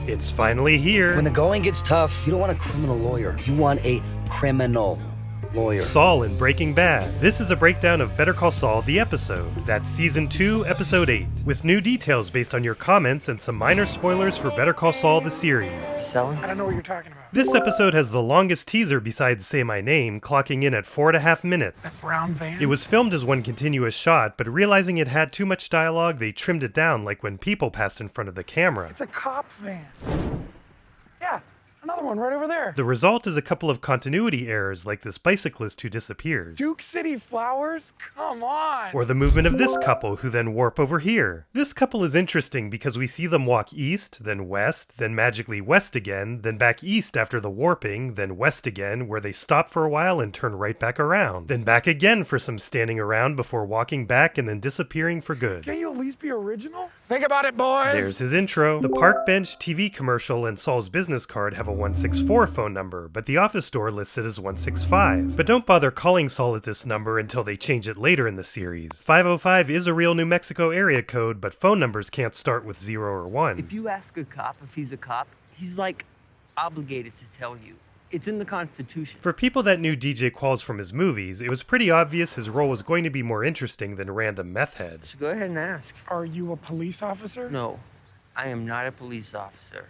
It's finally here. When the going gets tough, you don't want a criminal lawyer. You want a criminal lawyer. Saul in Breaking Bad. This is a breakdown of Better Call Saul, the episode. That's Season 2, Episode 8, with new details based on your comments and some minor spoilers for Better Call Saul, the series. Selling? I don't know what you're talking about. This episode has the longest teaser besides Say My Name, clocking in at 4.5 minutes. That brown van? It was filmed as one continuous shot, but realizing it had too much dialogue, they trimmed it down like when people passed in front of the camera. It's a cop van. Yeah, another one right over there. The result is a couple of continuity errors, like this bicyclist who disappears. Duke City Flowers? Come on! Or the movement of this couple who then warp over here. This couple is interesting because we see them walk east, then west, then magically west again, then back east after the warping, then west again, where they stop for a while and turn right back around. Then back again for some standing around before walking back and then disappearing for good. Can't you at least be original? Think about it, boys! There's his intro. The Park Bench TV commercial and Saul's business card have a 164 phone number, but the office door lists it as 165. But don't bother calling Saul at this number until they change it later in the series. 505 is a real New Mexico area code, but phone numbers can't start with 0 or 1. If you ask a cop if he's a cop, he's like obligated to tell you. It's in the Constitution. For people that knew DJ Qualls from his movies, it was pretty obvious his role was going to be more interesting than random meth head. So go ahead and ask. Are you a police officer? No, I am not a police officer.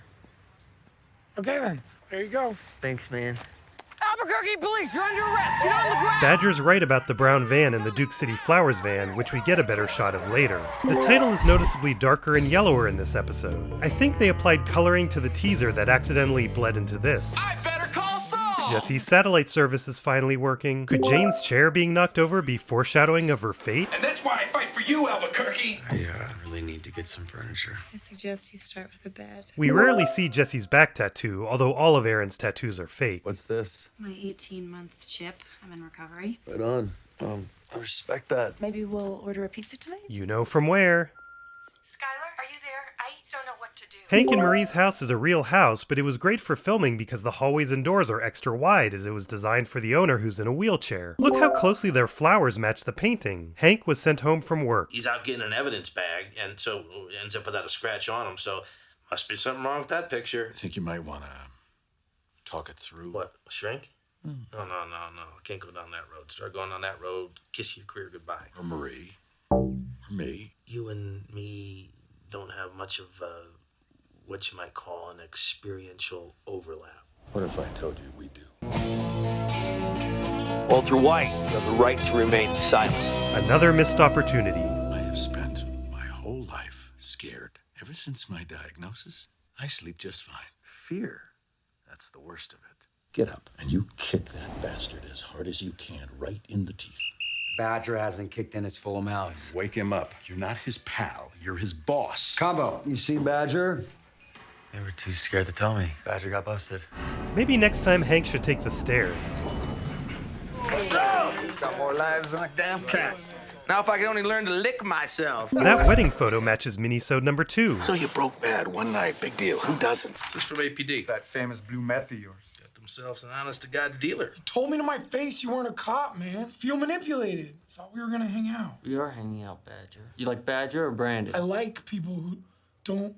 Okay then, there you go. Thanks, man. Albuquerque police, you're under arrest. Get on the ground. Badger's right about the brown van and the Duke City Flowers van, which we get a better shot of later. The title is noticeably darker and yellower in this episode. I think they applied coloring to the teaser that accidentally bled into this. I better call Saul! Jesse's satellite service is finally working. Could Jane's chair being knocked over be foreshadowing of her fate? And that's why I fight for you, Albuquerque! I really need to get some furniture. I suggest you start with a bed. We rarely see Jesse's back tattoo, although all of Aaron's tattoos are fake. What's this? My 18-month chip. I'm in recovery. Right on. I respect that. Maybe we'll order a pizza tonight? You know from where. Skylar, are you there? I don't know what to do. Hank and Marie's house is a real house, but it was great for filming because the hallways and doors are extra wide as it was designed for the owner who's in a wheelchair. Look how closely their flowers match the painting. Hank was sent home from work. He's out getting an evidence bag, and so ends up without a scratch on him, so must be something wrong with that picture. I think you might want to talk it through. What, shrink? No. Can't go down that road. Start going on that road, kiss your career goodbye. Or Marie. Or me. You and me don't have much of what you might call an experiential overlap. What if I told you we do? Walter White, you have the right to remain silent. Another missed opportunity. I have spent my whole life scared. Ever since my diagnosis, I sleep just fine. Fear, that's the worst of it. Get up and you kick that bastard as hard as you can, right in the teeth. Badger hasn't kicked in his full amount. Wake him up. You're not his pal. You're his boss. Combo. You see Badger? They were too scared to tell me. Badger got busted. Maybe next time Hank should take the stairs. Got more lives than a damn cat. Now if I could only learn to lick myself. That wedding photo matches minisode number 2. So you broke bad one night. Big deal. Who doesn't? Just from APD. That famous blue meth of yours. Got themselves an honest-to-God dealer. You told me to my face you weren't a cop, man. Feel manipulated. Thought we were gonna hang out. We are hanging out, Badger. You like Badger or Brandon? I like people who don't,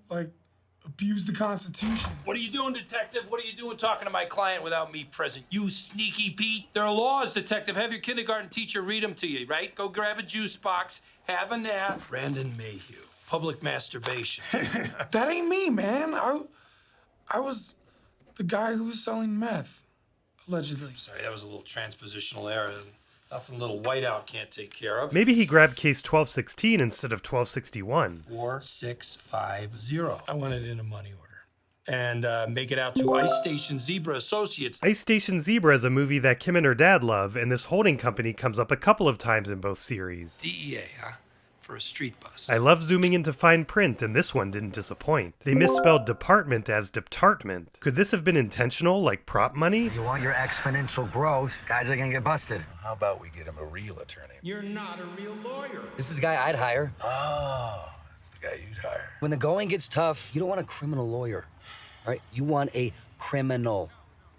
abuse the Constitution. What are you doing, detective? What are you doing talking to my client without me present? You sneaky Pete. There are laws, detective. Have your kindergarten teacher read them to you, right? Go grab a juice box, have a nap. Brandon Mayhew. Public masturbation. That ain't me, man. I was the guy who was selling meth, allegedly. Sorry, that was a little transpositional error. Nothing little whiteout can't take care of. Maybe he grabbed case 1216 instead of 1261. 4650. I want it in a money order. And make it out to Ice Station Zebra Associates. Ice Station Zebra is a movie that Kim and her dad love, and this holding company comes up a couple of times in both series. DEA, huh? For a street bust. I love zooming into fine print, and this one didn't disappoint. They misspelled department as department. Could this have been intentional, like prop money? You want your exponential growth, guys are gonna get busted. How about we get him a real attorney? You're not a real lawyer. This is a guy I'd hire. Oh, it's the guy you'd hire. When the going gets tough, you don't want a criminal lawyer. All right? You want a criminal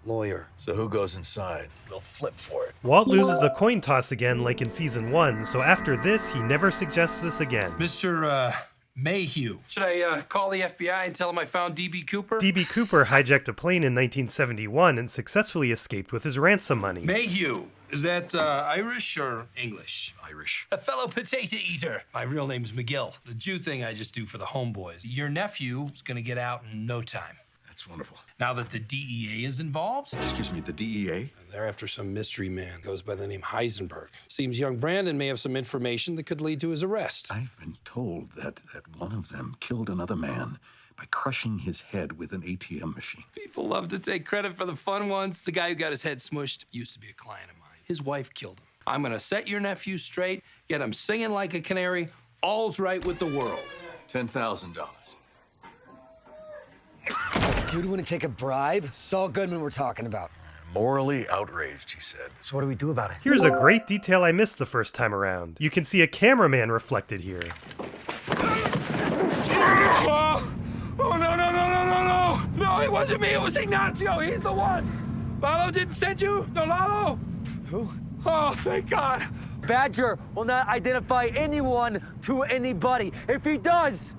lawyer. So who goes inside? They'll flip for it. Walt loses the coin toss again like in season 1, so after this, he never suggests this again. Mr. Mayhew. Should I call the FBI and tell them I found D.B. Cooper? D.B. Cooper hijacked a plane in 1971 and successfully escaped with his ransom money. Mayhew. Is that Irish or English? Irish. A fellow potato eater. My real name's McGill. The Jew thing I just do for the homeboys. Your nephew is gonna get out in no time. That's wonderful. Now that the DEA is involved, Excuse me, the DEA? they're after some mystery man. Goes by the name Heisenberg. Seems young Brandon may have some information that could lead to his arrest. I've been told that one of them killed another man by crushing his head with an ATM machine. People love to take credit for the fun ones. The guy who got his head smushed used to be a client of mine. His wife killed him. I'm gonna set your nephew straight, get him singing like a canary. All's right with the world. $10,000. Dude, want to take a bribe? Saul Goodman we're talking about. Morally outraged, he said. So what do we do about it? Here's a great detail I missed the first time around. You can see a cameraman reflected here. Oh, no, it wasn't me, it was Ignacio. He's the one. Lalo didn't send you? No, Lalo? Who? Oh, thank God. Badger will not identify anyone to anybody. If he does,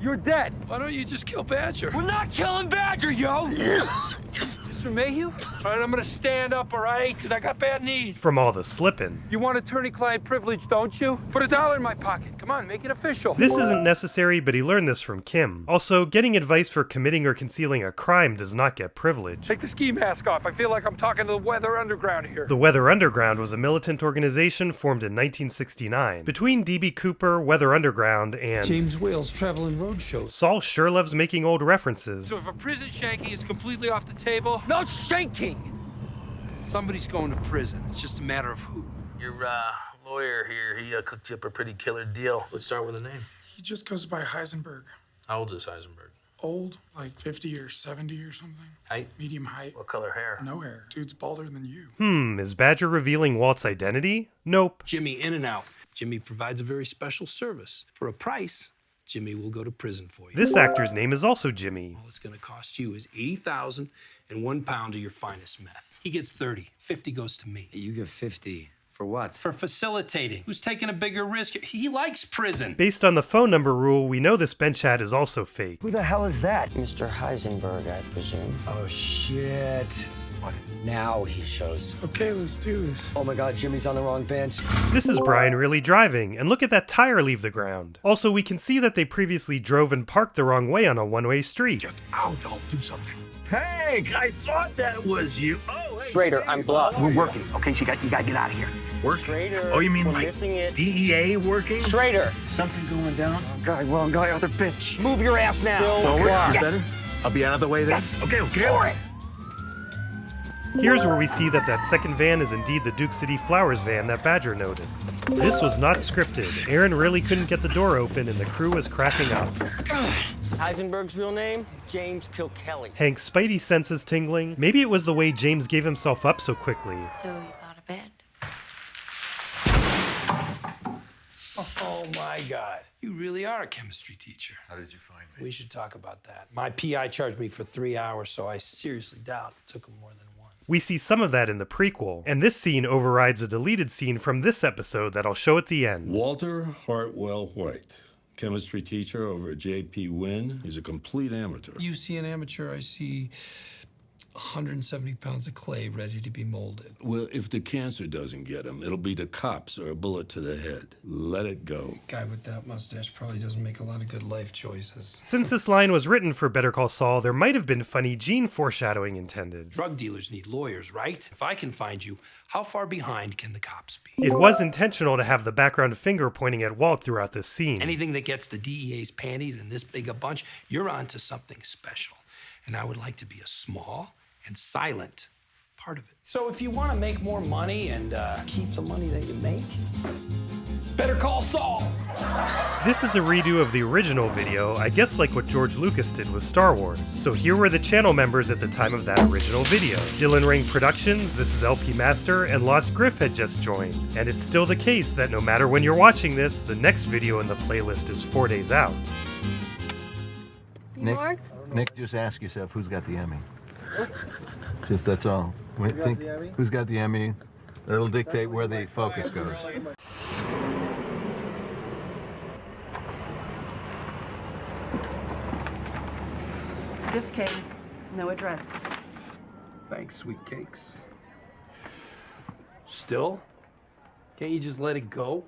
you're dead. Why don't you just kill Badger? We're not killing Badger, yo! Mr. Mayhew? All right, I'm gonna stand up, all right? Because I got bad knees. From all the slipping. You want attorney-client privilege, don't you? Put $1 in my pocket. Come on, make it official. This isn't necessary, but he learned this from Kim. Also, getting advice for committing or concealing a crime does not get privilege. Take the ski mask off. I feel like I'm talking to the Weather Underground here. The Weather Underground was a militant organization formed in 1969. Between D.B. Cooper, Weather Underground, and James Whale's Traveling Roadshows. Saul sure loves making old references. So if a prison shanking is completely off the table, No shanking! somebody's going to prison. It's just a matter of who. Your lawyer here, he cooked you up a pretty killer deal. Let's start with a name. He just goes by Heisenberg. How old is Heisenberg? Old, like 50 or 70 or something. Height? Medium height. What color hair? No hair. Dude's balder than you. Is Badger revealing Walt's identity? Nope. Jimmy In and Out. Jimmy provides a very special service. For a price, Jimmy will go to prison for you. This actor's name is also Jimmy. All it's gonna cost you is $80,000 and 1 pound of your finest meth. He gets 30. 50 goes to me. You get 50. For what? For facilitating. Who's taking a bigger risk? He likes prison. Based on the phone number rule, we know this bench ad is also fake. Who the hell is that? Mr. Heisenberg, I presume. Oh, shit. What? Now he shows. Okay, let's do this. Oh my God, Jimmy's on the wrong bench. This is Brian really driving, and look at that tire leave the ground. Also, we can see that they previously drove and parked the wrong way on a one-way street. Ow, don't do something. Hank, I thought that was you. Oh, hey, Schrader, I'm blocked. We're working, okay? So you gotta get out of here. Work? Schrader, Oh, you mean we're like missing it. DEA working? Schrader! Something going down? Wrong guy, other bitch. Move your ass now! Forward? Yes. Better? I'll be out of the way then. Yes. Okay. Forward. Here's where we see that second van is indeed the Duke City Flowers van that Badger noticed. This was not scripted. Aaron really couldn't get the door open and the crew was cracking up. Heisenberg's real name? James Kilkelly. Hank's spidey senses tingling. Maybe it was the way James gave himself up so quickly. So you bought a bed? Oh my God. You really are a chemistry teacher. How did you find me? We should talk about that. My PI charged me for 3 hours, so I seriously doubt it took him more than one. We see some of that in the prequel, and this scene overrides a deleted scene from this episode that I'll show at the end. Walter Hartwell White, chemistry teacher over at J.P. Wynn. He's a complete amateur. You see an amateur, I see 170 pounds of clay ready to be molded. Well, if the cancer doesn't get him, it'll be the cops or a bullet to the head. Let it go. Guy with that mustache probably doesn't make a lot of good life choices. Since this line was written for Better Call Saul, there might have been funny Gene foreshadowing intended. Drug dealers need lawyers, right? If I can find you, how far behind can the cops be? It was intentional to have the background finger pointing at Walt throughout this scene. Anything that gets the DEA's panties in this big a bunch, you're onto something special. And I would like to be a small and silent part of it. So if you want to make more money and keep the money that you make, better call Saul. This is a redo of the original video, I guess like what George Lucas did with Star Wars. So here were the channel members at the time of that original video. Dylan Ring Productions, This is LP Master, and Lost Griff had just joined. And it's still the case that no matter when you're watching this, the next video in the playlist is 4 days out. Nick, just ask yourself who's got the Emmy. Just that's all. Think who's got the Emmy. That'll dictate where the focus goes. This came. No address. Thanks, sweet cakes. Still? Can't you just let it go?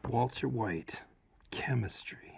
Walter White, chemistry.